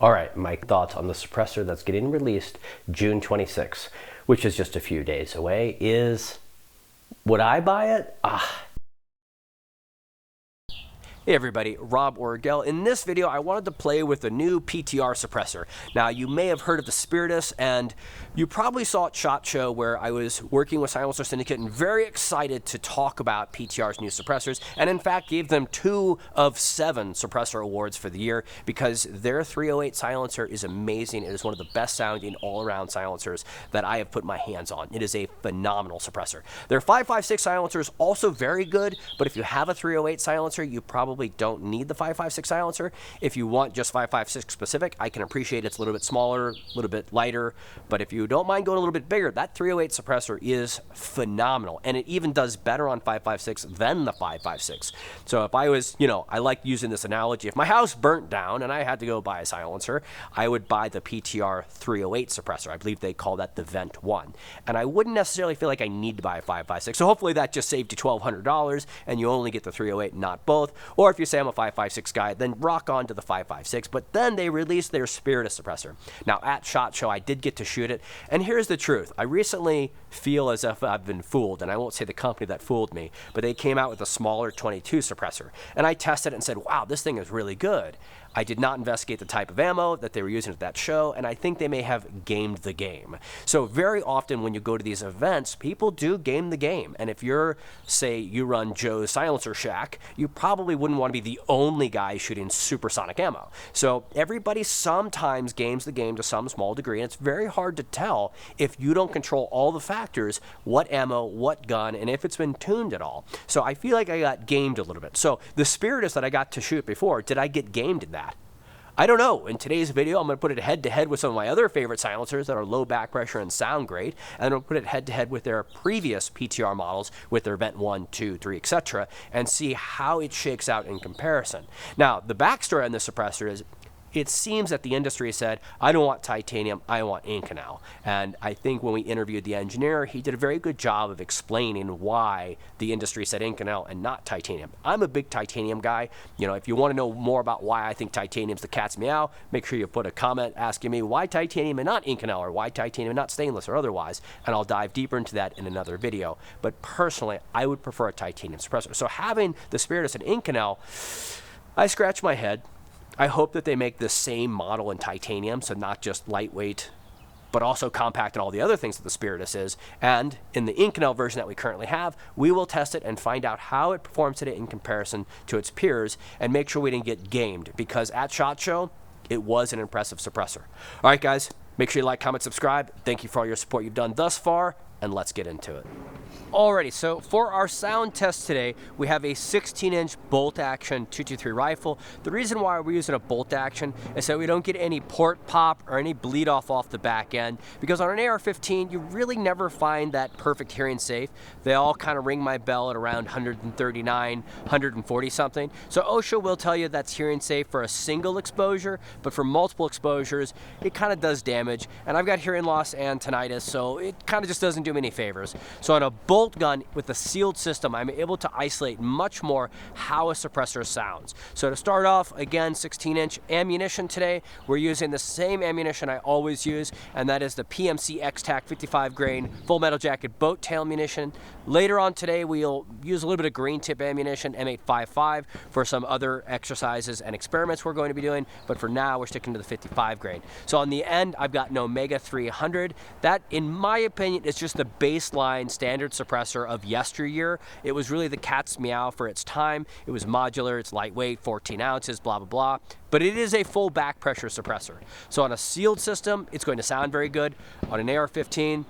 All right, my thoughts on the suppressor that's getting released June 26th, which is just a few days away, is, would I buy it? Hey everybody, Rob Orgel. In this video, I wanted to play with the new PTR suppressor. Now, you may have heard of the Spiritus, and you probably saw at SHOT Show where I was working with Silencer Syndicate and very excited to talk about PTR's new suppressors, and in fact gave them 2 of 7 suppressor awards for the year because their 308 silencer is amazing. It is one of the best sounding all-around silencers that I have put my hands on. It is a phenomenal suppressor. Their 556 silencer is also very good, but if you have a 308 silencer, you probably don't need the 556 silencer. If you want just 556 specific, I can appreciate it's a little bit smaller, a little bit lighter, but if you don't mind going a little bit bigger, that 308 suppressor is phenomenal, and it even does better on 556 than the 556. So if I was, I like using this analogy. If my house burnt down and I had to go buy a silencer, I would buy the PTR 308 suppressor. I believe they call that the Vent 1. And I wouldn't necessarily feel like I need to buy a 556. So hopefully that just saved you $1,200 and you only get the 308 and not both. Or if you say I'm a 556 guy, then rock on to the 556. But then they released their Spiritus suppressor. Now at SHOT Show, I did get to shoot it. And here's the truth. I recently feel as if I've been fooled, and I won't say the company that fooled me, but they came out with a smaller 22 suppressor. And I tested it and said, wow, this thing is really good. I did not investigate the type of ammo that they were using at that show, and I think they may have gamed the game. So very often when you go to these events, people do game the game. And if you're, say, you run Joe's Silencer Shack, you probably wouldn't want to be the only guy shooting supersonic ammo. So everybody sometimes games the game to some small degree, and it's very hard to tell if you don't control all the factors, what ammo, what gun, and if it's been tuned at all. So I feel like I got gamed a little bit. So the Spiritus that I got to shoot before, did I get gamed in that? I don't know. In today's video, I'm going to put it head-to-head with some of my other favorite silencers that are low back pressure and sound great, and I'm going to put it head-to-head with their previous PTR models with their Vent 1, 2, 3, etc., and see how it shakes out in comparison. Now, the backstory on this suppressor is, it seems that the industry said, I don't want titanium, I want Inconel. And I think when we interviewed the engineer, he did a very good job of explaining why the industry said Inconel and not titanium. I'm a big titanium guy. If you want to know more about why I think titanium's the cat's meow, make sure you put a comment asking me why titanium and not Inconel, or why titanium and not stainless or otherwise, and I'll dive deeper into that in another video. But personally, I would prefer a titanium suppressor. So having the Spiritus and Inconel, I scratch my head. I hope that they make the same model in titanium, so not just lightweight, but also compact and all the other things that the Spiritus is. And in the Inconel version that we currently have, we will test it and find out how it performs today in comparison to its peers and make sure we didn't get gamed, because at SHOT Show, it was an impressive suppressor. All right, guys, make sure you like, comment, subscribe. Thank you for all your support you've done thus far, and let's get into it. Alrighty, so for our sound test today, we have a 16-inch bolt-action 223 rifle. The reason why we're using a bolt-action is that we don't get any port pop or any bleed-off the back end, because on an AR-15, you really never find that perfect hearing safe. They all kind of ring my bell at around 139, 140 something. So OSHA will tell you that's hearing safe for a single exposure, but for multiple exposures, it kind of does damage. And I've got hearing loss and tinnitus, so it kind of just doesn't do me any favors. So on a bolt gun with a sealed system, I'm able to isolate much more how a suppressor sounds. So to start off, again, 16-inch ammunition today. We're using the same ammunition I always use, and that is the PMC X TAC 55 grain full metal jacket boat tail ammunition. Later on today, we'll use a little bit of green tip ammunition, M855, for some other exercises and experiments we're going to be doing, but for now, we're sticking to the 55 grain. So on the end, I've got an Omega 300. That, in my opinion, is just the baseline standard suppressor of yesteryear. It was really the cat's meow for its time. It was modular, it's lightweight, 14 ounces, blah, blah, blah. But it is a full back pressure suppressor. So on a sealed system, it's going to sound very good. On an AR-15,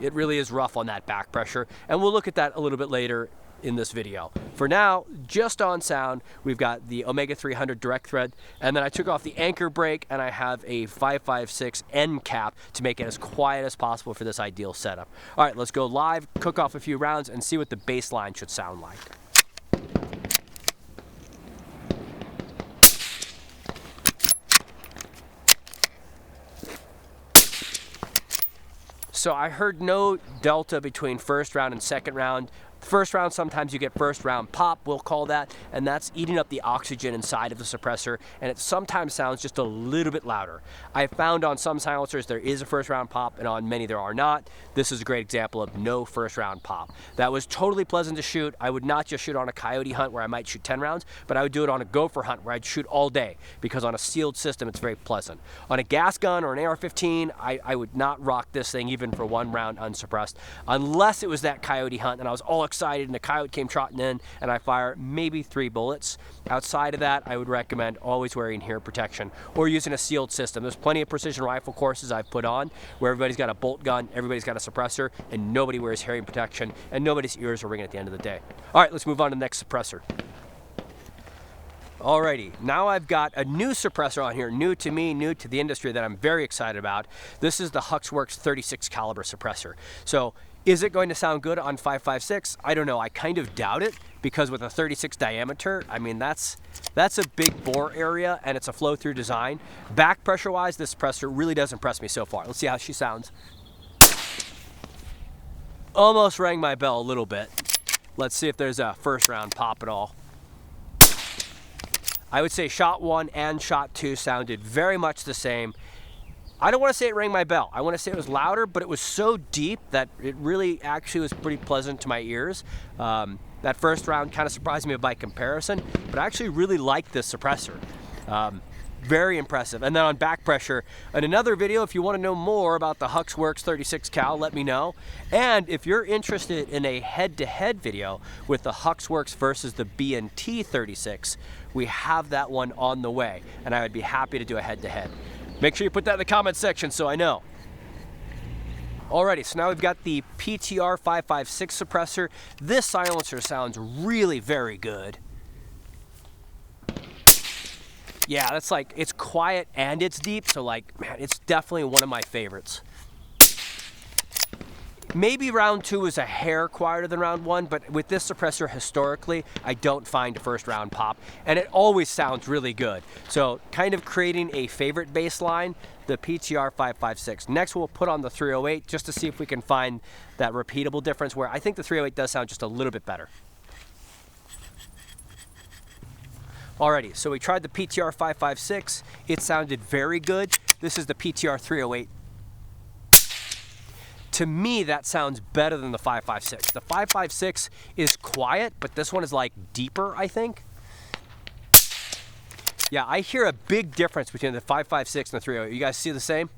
it really is rough on that back pressure. And we'll look at that a little bit later in this video. For now, just on sound, we've got the Omega 300 direct thread, and then I took off the anchor brake, and I have a 556 end cap to make it as quiet as possible for this ideal setup. All right, let's go live, cook off a few rounds, and see what the baseline should sound like. So I heard no delta between first round and second round. First round, sometimes you get first round pop, we'll call that, and that's eating up the oxygen inside of the suppressor, and it sometimes sounds just a little bit louder. I found on some silencers there is a first round pop, and on many there are not. This is a great example of no first round pop. That was totally pleasant to shoot. I would not just shoot on a coyote hunt where I might shoot 10 rounds, but I would do it on a gopher hunt where I'd shoot all day, because on a sealed system it's very pleasant. On a gas gun or an AR-15, I would not rock this thing even for 1 round unsuppressed, unless it was that coyote hunt and I was all excited and the coyote came trotting in and I fire maybe 3 bullets. Outside of that, I would recommend always wearing hearing protection or using a sealed system. There's plenty of precision rifle courses I've put on where everybody's got a bolt gun, everybody's got a suppressor, and nobody wears hearing protection and nobody's ears are ringing at the end of the day. All right, let's move on to the next suppressor. Alrighty, now I've got a new suppressor on here, new to me, new to the industry, that I'm very excited about. This is the HUXWRX 36 caliber suppressor. So is it going to sound good on 5.56? I don't know, I kind of doubt it, because with a 36 diameter, I mean that's a big bore area and it's a flow through design. Back pressure wise, this suppressor really does impress me so far. Let's see how she sounds. Almost rang my bell a little bit. Let's see if there's a first round pop at all. I would say shot 1 and shot 2 sounded very much the same. I don't want to say it rang my bell. I want to say it was louder, but it was so deep that it really actually was pretty pleasant to my ears. That first round kind of surprised me by comparison, but I actually really like this suppressor. Very impressive. And then on back pressure, in another video, if you want to know more about the HUXWRX 36 cal, let me know. And if you're interested in a head-to-head video with the HUXWRX versus the B&T 36, we have that one on the way, and I would be happy to do a head-to-head. Make sure you put that in the comment section so I know. Alrighty, so now we've got the PTR 556 suppressor. This silencer sounds really very good. Yeah, that's like, it's quiet and it's deep, so like, man, it's definitely one of my favorites. Maybe round 2 is a hair quieter than round 1, but with this suppressor historically, I don't find a first round pop, and it always sounds really good. So kind of creating a favorite baseline, the PTR 556. Next we'll put on the 308 just to see if we can find that repeatable difference where I think the 308 does sound just a little bit better. Alrighty, so we tried the PTR 556. It sounded very good. This is the PTR 308. To me, that sounds better than the 556. The 556 is quiet, but this one is like deeper, I think. Yeah, I hear a big difference between the 556 and the 308. You guys see the same?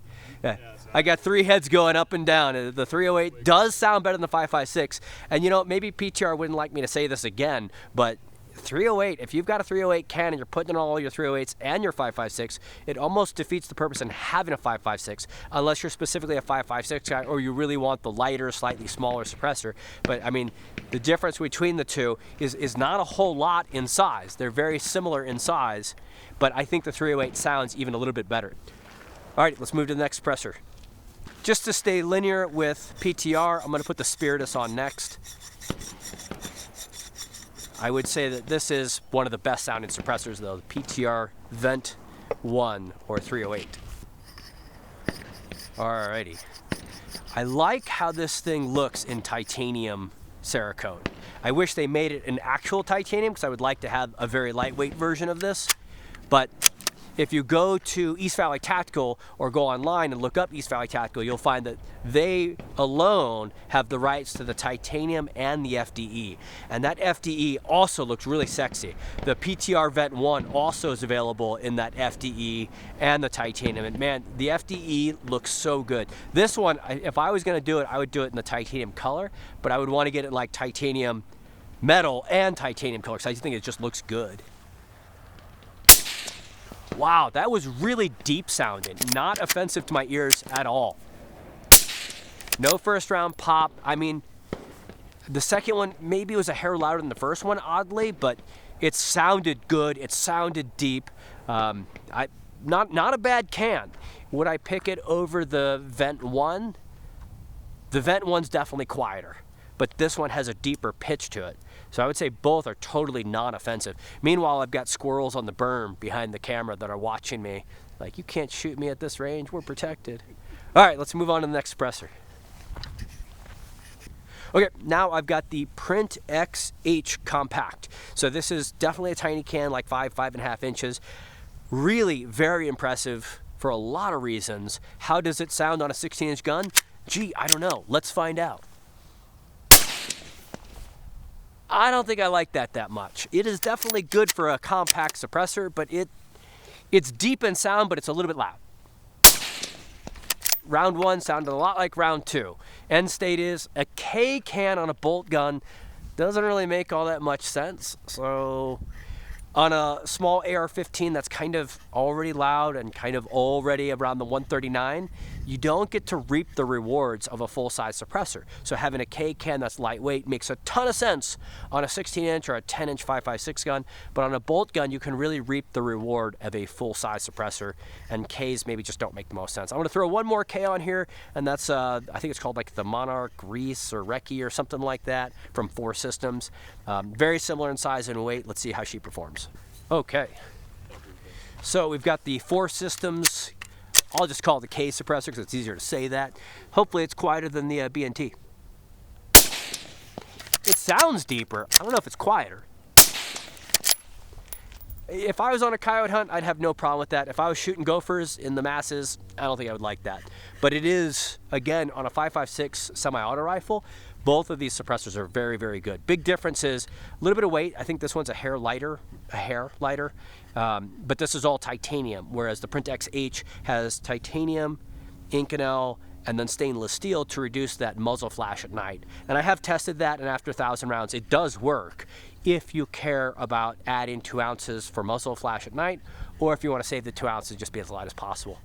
Yeah. I got 3 heads going up and down. The 308 does sound better than the 556. And you know, maybe PTR wouldn't like me to say this again, but 308, if you've got a 308 can and you're putting in all your 308s and your 556, it almost defeats the purpose in having a 556 unless you're specifically a 556 guy or you really want the lighter, slightly smaller suppressor. But I mean, the difference between the two is not a whole lot in size. They're very similar in size, but I think the 308 sounds even a little bit better. All right, let's move to the next suppressor. Just to stay linear with PTR, I'm going to put the Spiritus on next. I would say that this is one of the best sounding suppressors though, the PTR VENT 1 or 308. Alrighty. I like how this thing looks in titanium Cerakote. I wish they made it in actual titanium because I would like to have a very lightweight version of this. But if you go to East Valley Tactical or go online and look up East Valley Tactical, you'll find that they alone have the rights to the titanium and the FDE. And that FDE also looks really sexy. The PTR VENT 1 also is available in that FDE and the titanium. And man, the FDE looks so good. This one, if I was gonna do it, I would do it in the titanium color, but I would wanna get it like titanium metal and titanium color, because I just think it just looks good. Wow, that was really deep sounding, not offensive to my ears at all. No first round pop. I mean, the second one maybe was a hair louder than the first one, oddly, but it sounded good, it sounded deep. Not a bad can. Would I pick it over the VENT 1? The VENT 1's definitely quieter, but this one has a deeper pitch to it. So I would say both are totally non-offensive. Meanwhile, I've got squirrels on the berm behind the camera that are watching me. Like, you can't shoot me at this range, we're protected. All right, let's move on to the next suppressor. Okay, now I've got the Print XH Compact. So this is definitely a tiny can, like 5.5 inches. Really very impressive for a lot of reasons. How does it sound on a 16-inch gun? Gee, I don't know. Let's find out. I don't think I like that much. It is definitely good for a compact suppressor, but it's deep in sound, but it's a little bit loud. Round 1 sounded a lot like round 2. End state is a K can on a bolt gun doesn't really make all that much sense. So on a small AR-15 that's kind of already loud and kind of already around the 139, you don't get to reap the rewards of a full-size suppressor. So having a K can that's lightweight makes a ton of sense on a 16-inch or a 10-inch 5.56 gun, but on a bolt gun you can really reap the reward of a full-size suppressor, and Ks maybe just don't make the most sense. I'm going to throw one more K on here, and that's I think it's called like the Monarch Reese or Recce or something like that from 4 Systems. Very similar in size and weight. Let's see how she performs. Okay, so we've got the 4 Systems. I'll just call it the K suppressor because it's easier to say that. Hopefully it's quieter than the BNT. It sounds deeper. I don't know if it's quieter. If I was on a coyote hunt, I'd have no problem with that. If I was shooting gophers in the masses, I don't think I would like that. But it is, again, on a 5.56 semi-auto rifle, both of these suppressors are very, very good. Big difference is a little bit of weight. I think this one's a hair lighter. But this is all titanium, whereas the Print XH has titanium, Inconel, and then stainless steel to reduce that muzzle flash at night. And I have tested that, and after 1,000 rounds, it does work if you care about adding 2 ounces for muzzle flash at night, or if you want to save the 2 ounces, just be as light as possible.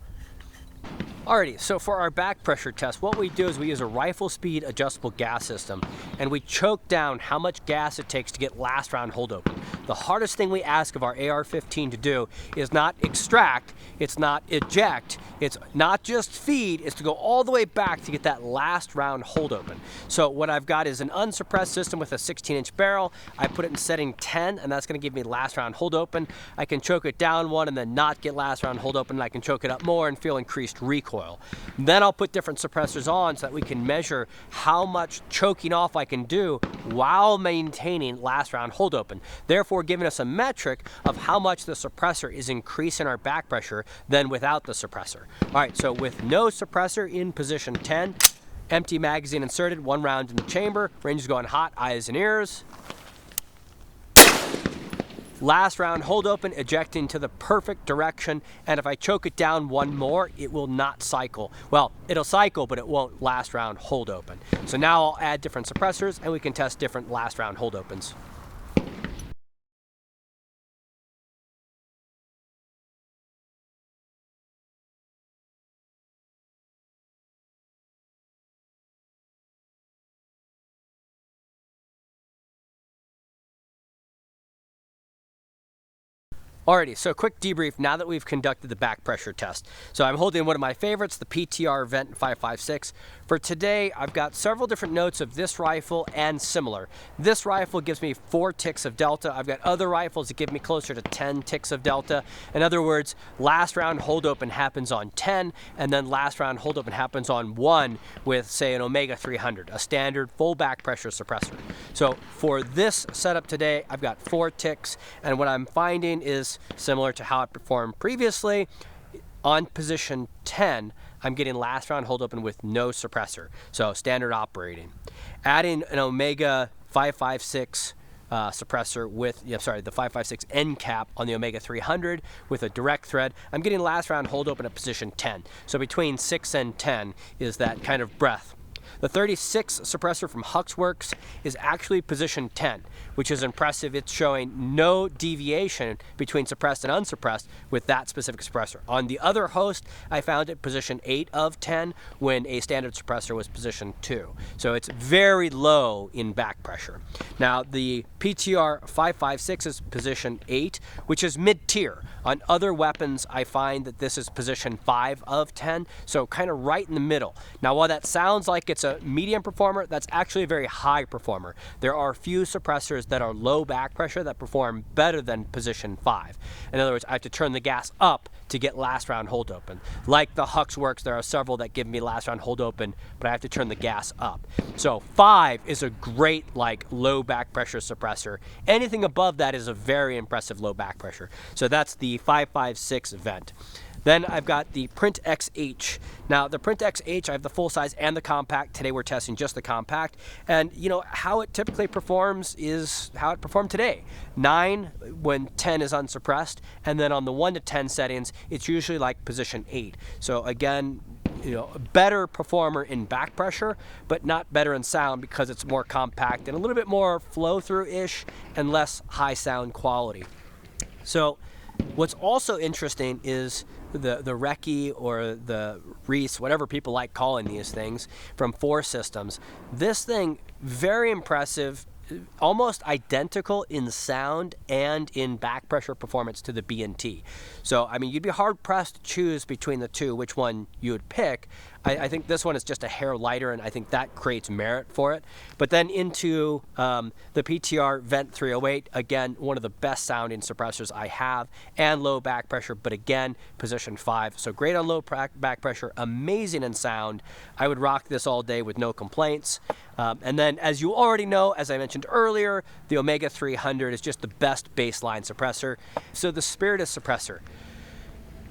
Alrighty, so for our back pressure test, what we do is we use a RifleSpeed adjustable gas system, and we choke down how much gas it takes to get last round hold open. The hardest thing we ask of our AR-15 to do is not extract, it's not eject, it's not just feed, it's to go all the way back to get that last round hold open. So what I've got is an unsuppressed system with a 16-inch barrel. I put it in setting 10, and that's going to give me last round hold open. I can choke it down one and then not get last round hold open, and I can choke it up more and feel increased recoil. Then I'll put different suppressors on so that we can measure how much choking off I can do while maintaining last round hold open, therefore giving us a metric of how much the suppressor is increasing our back pressure than without the suppressor. All right, so with no suppressor in position 10, empty magazine inserted, 1 round in the chamber, range is going hot, eyes and ears. Last round hold open, ejecting to the perfect direction, and if I choke it down one more, it will not cycle. Well, it'll cycle, but it won't last round hold open. So now I'll add different suppressors, and we can test different last round hold opens. Alrighty, so quick debrief now that we've conducted the back pressure test. So I'm holding one of my favorites, the PTR VENT 5.56. For today, I've got several different notes of this rifle and similar. This rifle gives me 4 ticks of delta. I've got other rifles that give me closer to 10 ticks of delta. In other words, last round hold open happens on 10, and then last round hold open happens on 1 with, say, an Omega 300, a standard full back pressure suppressor. So for this setup today, I've got 4 ticks, and what I'm finding is similar to how it performed previously. On position 10, I'm getting last round hold open with no suppressor, so standard operating. Adding an Omega 5.56 suppressor with, the 5.56 end cap on the Omega 300 with a direct thread, I'm getting last round hold open at position 10. So between 6 and 10 is that kind of breadth. The 36 suppressor from Huxworks is actually position 10, which is impressive. It's showing no deviation between suppressed and unsuppressed with that specific suppressor. On the other host, I found it position 8 of 10 when a standard suppressor was position 2. So it's very low in back pressure. Now the PTR 5.56 is position 8, which is mid-tier. On other weapons, I find that this is position 5 of 10, so kind of right in the middle. Now while that sounds like it's a medium performer, that's actually a very high performer. There are few suppressors that are low back pressure that perform better than position 5. In other words, I have to turn the gas up to get last round hold open. Like the Hux Works, there are several that give me last round hold open, but I have to turn the gas up. So 5 is a great like low back pressure suppressor. Anything above that is a very impressive low back pressure. So that's the 556 vent. Then I've got the Print XH. Now the Print XH, I have the full size and the compact. Today we're testing just the compact. And you know, how it typically performs is how it performed today. 9 when 10 is unsuppressed, and then on the 1 to 10 settings, it's usually like position 8. So again, you know, a better performer in back pressure, but not better in sound because it's more compact and a little bit more flow through-ish and less high sound quality. So what's also interesting is the Recce or the Reese, whatever people like calling these things, from 4 Systems. This thing, very impressive, almost identical in sound and in back pressure performance to the B&T. So, I mean, you'd be hard pressed to choose between the two which one you would pick. I think this one is just a hair lighter, and I think that creates merit for it. But then into the PTR VENT 308, again, one of the best sounding suppressors I have, and low back pressure, but again, position 5. So great on low back pressure, amazing in sound. I would rock this all day with no complaints. And then, as you already know, as I mentioned earlier, the Omega 300 is just the best baseline suppressor. So the Spiritus suppressor.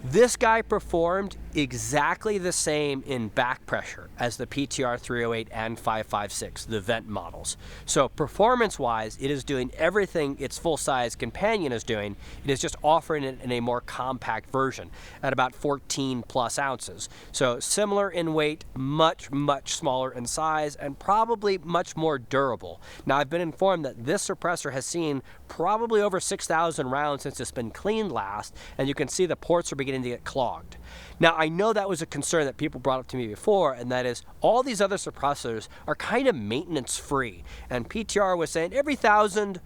This guy performed exactly the same in back pressure as the PTR 308 and 556, the vent models. So performance-wise, it is doing everything its full-size companion is doing. It is just offering it in a more compact version at about 14 plus ounces. So similar in weight, much, much smaller in size, and probably much more durable. Now, I've been informed that this suppressor has seen probably over 6,000 rounds since it's been cleaned last, and you can see the ports are beginning to get clogged. Now, I know that was a concern that people brought up to me before, and that is all these other suppressors are kind of maintenance free. And PTR was saying every 1,000,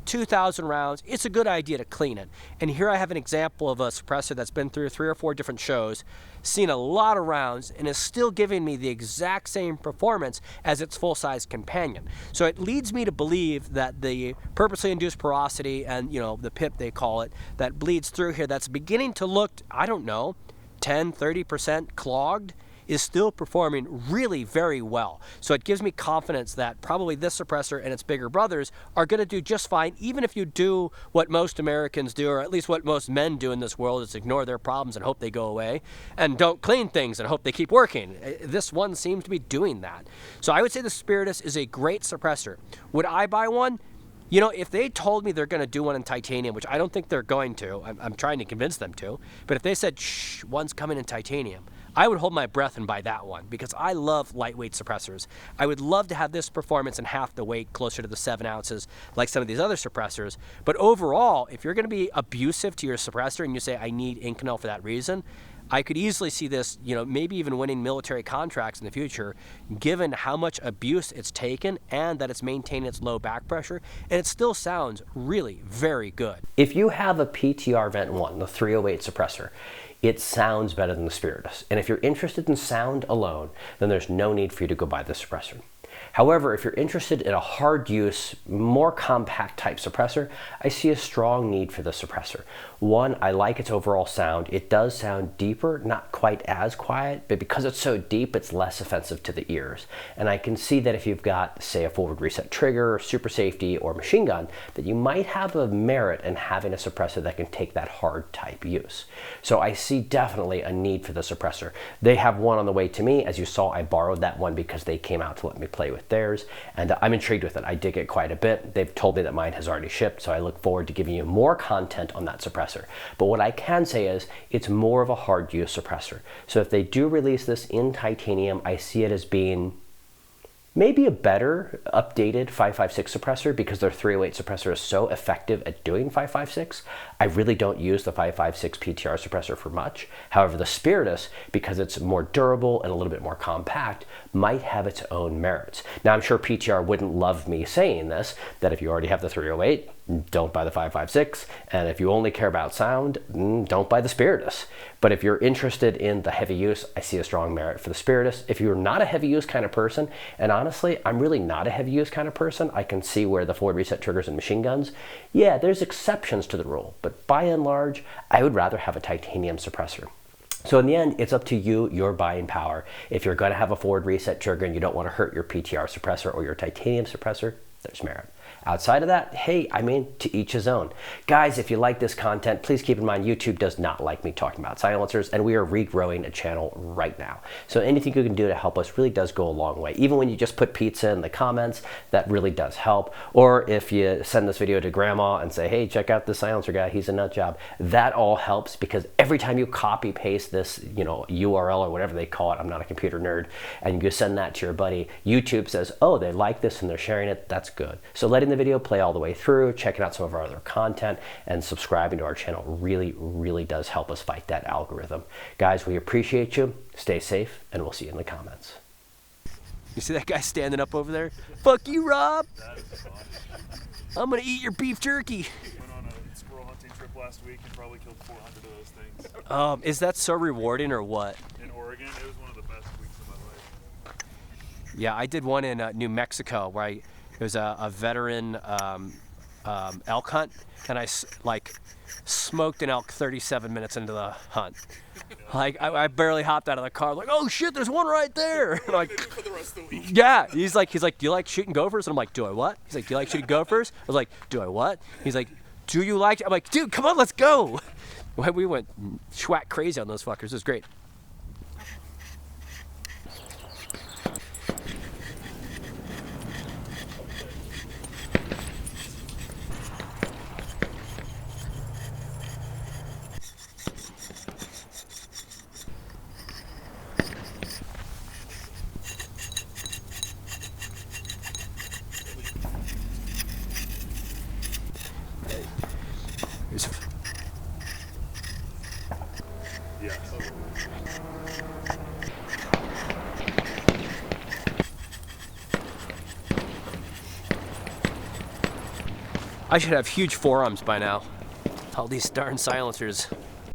2,000 rounds, it's a good idea to clean it. And here I have an example of a suppressor that's been through 3 or 4 different shows, seen a lot of rounds, and is still giving me the exact same performance as its full-size companion. So it leads me to believe that the purposely induced porosity and, you know, the PIP they call it, that bleeds through here, that's beginning to look, I don't know, 10, 30% clogged, is still performing really very well. So it gives me confidence that probably this suppressor and its bigger brothers are going to do just fine, even if you do what most Americans do, or at least what most men do in this world, is ignore their problems and hope they go away, and don't clean things and hope they keep working. This one seems to be doing that. So I would say the Spiritus is a great suppressor. Would I buy one? You know, if they told me they're going to do one in titanium, which I don't think they're going to, I'm trying to convince them to, but if they said, shh, one's coming in titanium, I would hold my breath and buy that one, because I love lightweight suppressors. I would love to have this performance in half the weight, closer to the 7 ounces, like some of these other suppressors. But overall, if you're going to be abusive to your suppressor and you say, I need Inconel for that reason, I could easily see this, you know, maybe even winning military contracts in the future, given how much abuse it's taken and that it's maintaining its low back pressure, and it still sounds really very good. If you have a PTR VENT 1, the 308 suppressor, it sounds better than the Spiritus. And if you're interested in sound alone, then there's no need for you to go buy the suppressor. However, if you're interested in a hard use, more compact type suppressor, I see a strong need for the suppressor. One, I like its overall sound. It does sound deeper, not quite as quiet, but because it's so deep, it's less offensive to the ears. And I can see that if you've got, say, a forward reset trigger, super safety, or machine gun, that you might have a merit in having a suppressor that can take that hard type use. So I see definitely a need for the suppressor. They have one on the way to me. As you saw, I borrowed that one because they came out to let me play with theirs, and I'm intrigued with it. I dig it quite a bit. They've told me that mine has already shipped, so I look forward to giving you more content on that suppressor. But what I can say is it's more of a hard use suppressor. So if they do release this in titanium, I see it as being maybe a better updated 556 suppressor, because their 308 suppressor is so effective at doing 556. I really don't use the 556 PTR suppressor for much. However, the Spiritus, because it's more durable and a little bit more compact, might have its own merits. Now, I'm sure PTR wouldn't love me saying this, that if you already have the 308, don't buy the 556. And if you only care about sound, don't buy the Spiritus. But if you're interested in the heavy use, I see a strong merit for the Spiritus. If you're not a heavy use kind of person, and honestly, I'm really not a heavy use kind of person, I can see where the forward reset triggers and machine guns, yeah, there's exceptions to the rule. But by and large, I would rather have a titanium suppressor. So in the end, it's up to you, your buying power. If you're going to have a forward reset trigger and you don't want to hurt your PTR suppressor or your titanium suppressor, there's merit. Outside of that, hey, I mean, to each his own. Guys, if you like this content, please keep in mind YouTube does not like me talking about silencers, and we are regrowing a channel right now. So anything you can do to help us really does go a long way. Even when you just put pizza in the comments, that really does help. Or if you send this video to grandma and say, hey, check out this silencer guy, he's a nut job. That all helps, because every time you copy paste this, URL or whatever they call it, I'm not a computer nerd, and you send that to your buddy, YouTube says, oh, they like this and they're sharing it, that's good. So letting the video play all the way through, checking out some of our other content, and subscribing to our channel really does help us fight that algorithm. Guys, we appreciate you. Stay safe, and we'll see you in the comments. You see that guy standing up over there? Fuck you, Rob! I'm gonna eat your beef jerky. Went on a squirrel hunting trip last week and probably killed 400 of those things. Is that so rewarding or what? In Oregon, it was one of the best weeks of my life. Yeah, I did one in New Mexico where it was a veteran elk hunt, and I smoked an elk 37 minutes into the hunt. Like I barely hopped out of the car. Like, oh shit, there's one right there. Like, For the rest of the week. yeah. He's like, do you like shooting gophers? And I'm like, do I what? He's like, do you like shooting gophers? I was like, do I what? He's like, do you like? I'm like, dude, come on, let's go. We went schwack crazy on those fuckers. It was great. Yeah. I should have huge forearms by now. All these darn silencers.